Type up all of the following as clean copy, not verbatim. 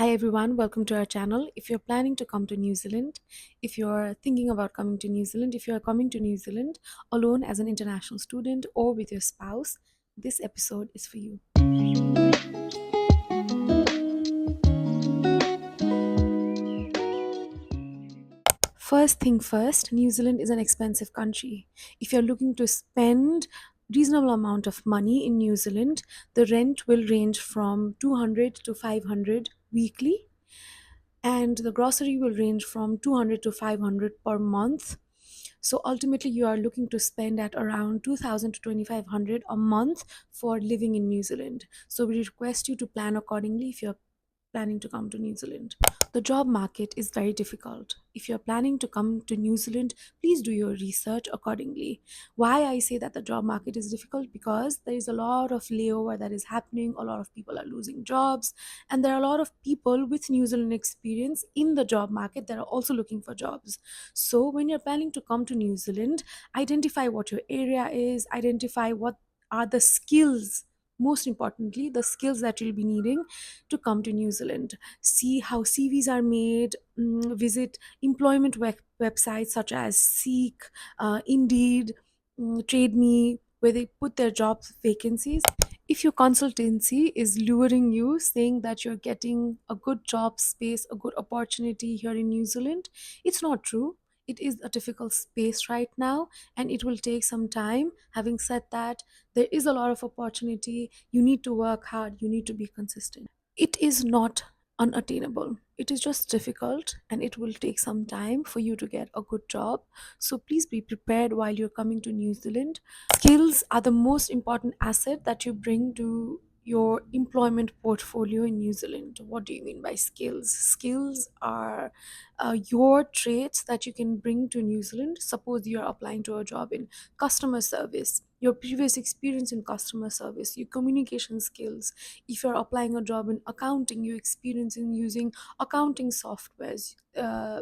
Hi everyone, welcome to our channel. If you're planning to come to New Zealand, if you're thinking about coming to New Zealand, if you're coming to New Zealand alone as an international student or with your spouse, this episode is for you. First thing first, New Zealand is an expensive country. If you're looking to spend reasonable amount of money in New Zealand, the rent will range from 200 to 500 weekly, and the grocery will range from 200 to 500 per month. So ultimately you are looking to spend at around 2000 to 2500 a month for living in New Zealand. So we request you to plan accordingly if you're planning to come to New Zealand. The job market is very difficult. If you're planning to come to New Zealand, please do your research accordingly. Why I say that the job market is difficult? Because there is a lot of layover that is happening, a lot of people are losing jobs, and there are a lot of people with New Zealand experience in the job market that are also looking for jobs. So when you're planning to come to New Zealand, identify what your area is, identify what are the skills, most importantly the skills that you'll be needing to come to New Zealand. See how CVs are made. Visit employment websites such as Seek, Indeed, Trade Me, where they put their job vacancies. If your consultancy is luring you, saying that you're getting a good job space, a good opportunity here in New Zealand, it's not true. It is a difficult space right now and it will take some time. Having said that, there is a lot of opportunity. You need to work hard, you need to be consistent. It is not unattainable. It is just difficult and it will take some time for you to get a good job. So please be prepared while you're coming to New Zealand. Skills are the most important asset that you bring to your employment portfolio in New Zealand. What do you mean by skills? Skills are your traits that you can bring to New Zealand. Suppose you're applying to a job in customer service, your previous experience in customer service, your communication skills. If you're applying a job in accounting, your experience in using accounting softwares.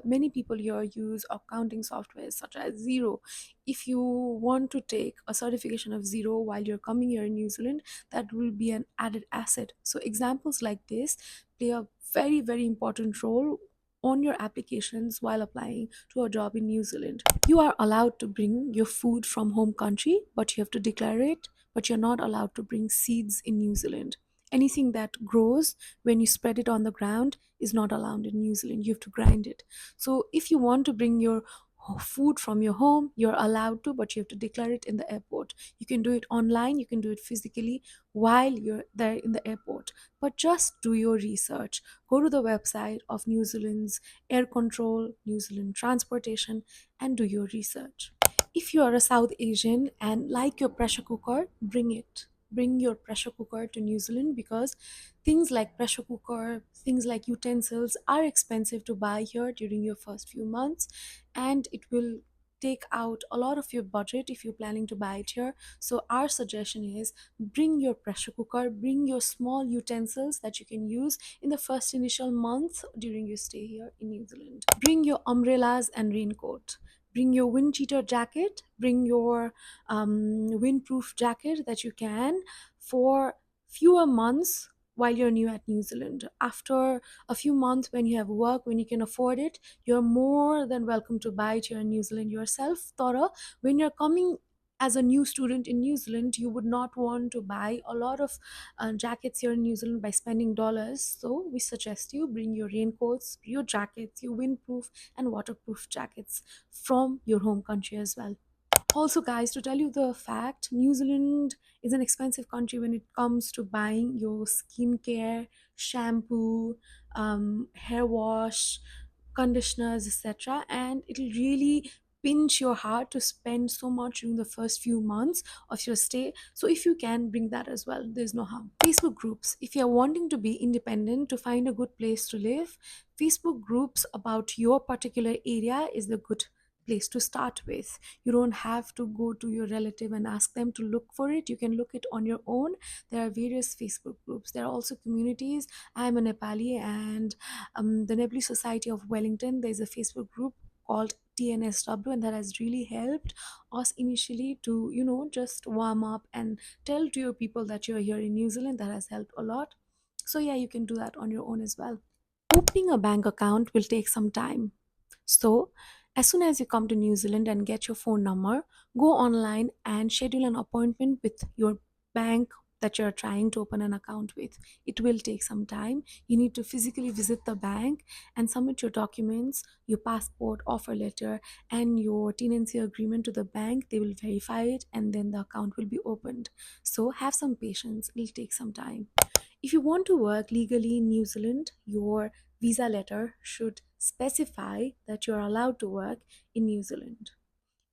Many people here use accounting softwares such as Zero. If you want to take a certification of Zero while you're coming here in New Zealand, that will be an added asset. So examples like this play a very, very important role on your applications while applying to a job in New Zealand. You are allowed to bring your food from home country, but you have to declare it. But you're not allowed to bring seeds in New Zealand. Anything that grows when you spread it on the ground is not allowed in New Zealand. You have to grind it. So if you want to bring your food from your home, you're allowed to, but you have to declare it in the airport. You can do it online, you can do it physically while you're there in the airport. But just do your research. Go to the website of New Zealand's air control, New Zealand transportation, and do your research. If you are a South Asian and like your pressure cooker, bring it. Bring your pressure cooker to New Zealand, because things like pressure cooker, things like utensils are expensive to buy here during your first few months, and it will take out a lot of your budget if you're planning to buy it here. So our suggestion is bring your pressure cooker, bring your small utensils that you can use in the first initial month during your stay here in New Zealand. Bring your umbrellas and raincoat. Bring your wind cheater jacket, bring your windproof jacket that you can for fewer months while you're new at New Zealand. After a few months, when you have work, when you can afford it, you're more than welcome to buy it here in New Zealand yourself. Thora, when you're coming as a new student in New Zealand, you would not want to buy a lot of jackets here in New Zealand by spending dollars. So we suggest you bring your raincoats, your jackets, your windproof and waterproof jackets from your home country as well. Also, guys, to tell you the fact, New Zealand is an expensive country when it comes to buying your skincare, shampoo, hair wash, conditioners, etc. And it'll really pinch your heart to spend so much during the first few months of your stay. So if you can, bring that as well, there's no harm. Facebook groups. If you're wanting to be independent, to find a good place to live, Facebook groups about your particular area is the good place to start with. You don't have to go to your relative and ask them to look for it. You can look it on your own. There are various Facebook groups. There are also communities. I'm a Nepali, and the Nepali Society of Wellington, there's a Facebook group called TNSW, and that has really helped us initially to, just warm up and tell to your people that you're here in New Zealand. That has helped a lot. So yeah, you can do that on your own as well. Opening a bank account will take some time. So, as soon as you come to New Zealand and get your phone number, go online and schedule an appointment with your bank that you're trying to open an account with. It will take some time. You need to physically visit the bank and submit your documents, your passport, offer letter, and your tenancy agreement to the bank. They will verify it and then the account will be opened. So, have some patience, it'll take some time. If you want to work legally in New Zealand, your visa letter should specify that you're allowed to work in New Zealand.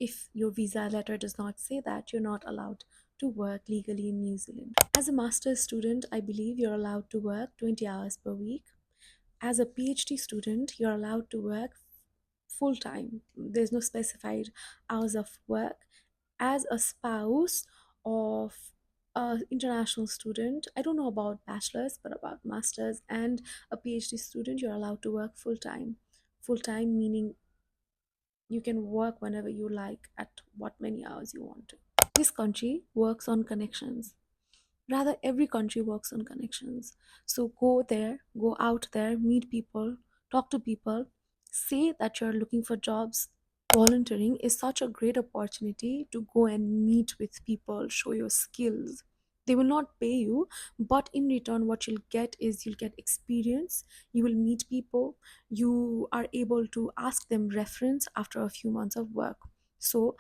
If your visa letter does not say that, you're not allowed to work legally in New Zealand. As a master's student, I believe you're allowed to work 20 hours per week. As a PhD student, you're allowed to work full time. There's no specified hours of work. As a spouse of a international student, I don't know about bachelor's, but about master's and a PhD student, you're allowed to work full time. Full time meaning you can work whenever you like at what many hours you want to. This country works on connections. Rather, every country works on connections. So go there, go out there, meet people, talk to people, say that you're looking for jobs. Volunteering is such a great opportunity to go and meet with people, show your skills. They will not pay you, but in return, what you'll get is you'll get experience, you will meet people, you are able to ask them reference after a few months of work. So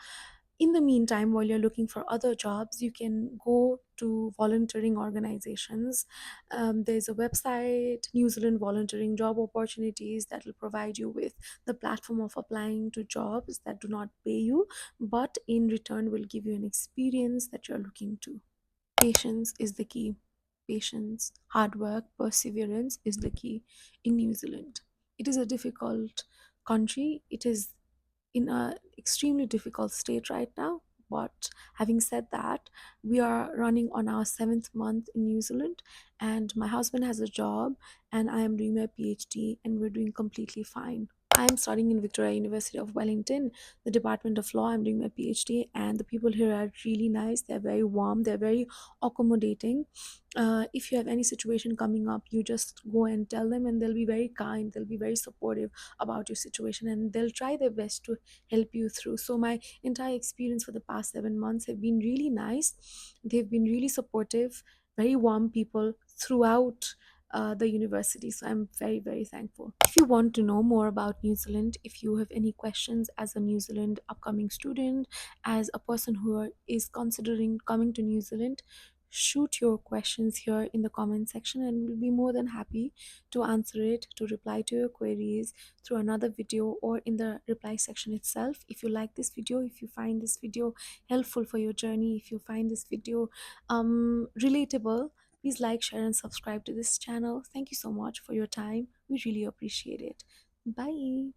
in the meantime, while you're looking for other jobs, you can go to volunteering organizations. There's a website, New Zealand Volunteering Job Opportunities, that will provide you with the platform of applying to jobs that do not pay you, but in return will give you an experience that you're looking to. Patience is the key. Patience, hard work, perseverance is the key in New Zealand. It is a difficult country. It is in a extremely difficult state right now. But having said that, we are running on our 7th month in New Zealand, and my husband has a job, and I am doing my PhD, and we're doing completely fine. I am studying in Victoria University of Wellington, the Department of Law. I'm doing my PhD, and the people here are really nice. They're very warm, they're very accommodating. If you have any situation coming up, you just go and tell them, and they'll be very kind, they'll be very supportive about your situation, and they'll try their best to help you through. So my entire experience for the past 7 months have been really nice. They've been really supportive, very warm people throughout the university. So I'm very, very thankful. If you want to know more about New Zealand, if you have any questions as a New Zealand upcoming student, as a person is considering coming to New Zealand, shoot your questions here in the comment section, and we'll be more than happy to answer it, to reply to your queries through another video or in the reply section itself. If you like this video, if you find this video helpful for your journey, if you find this video relatable, please like, share, and subscribe to this channel. Thank you so much for your time. We really appreciate it. Bye.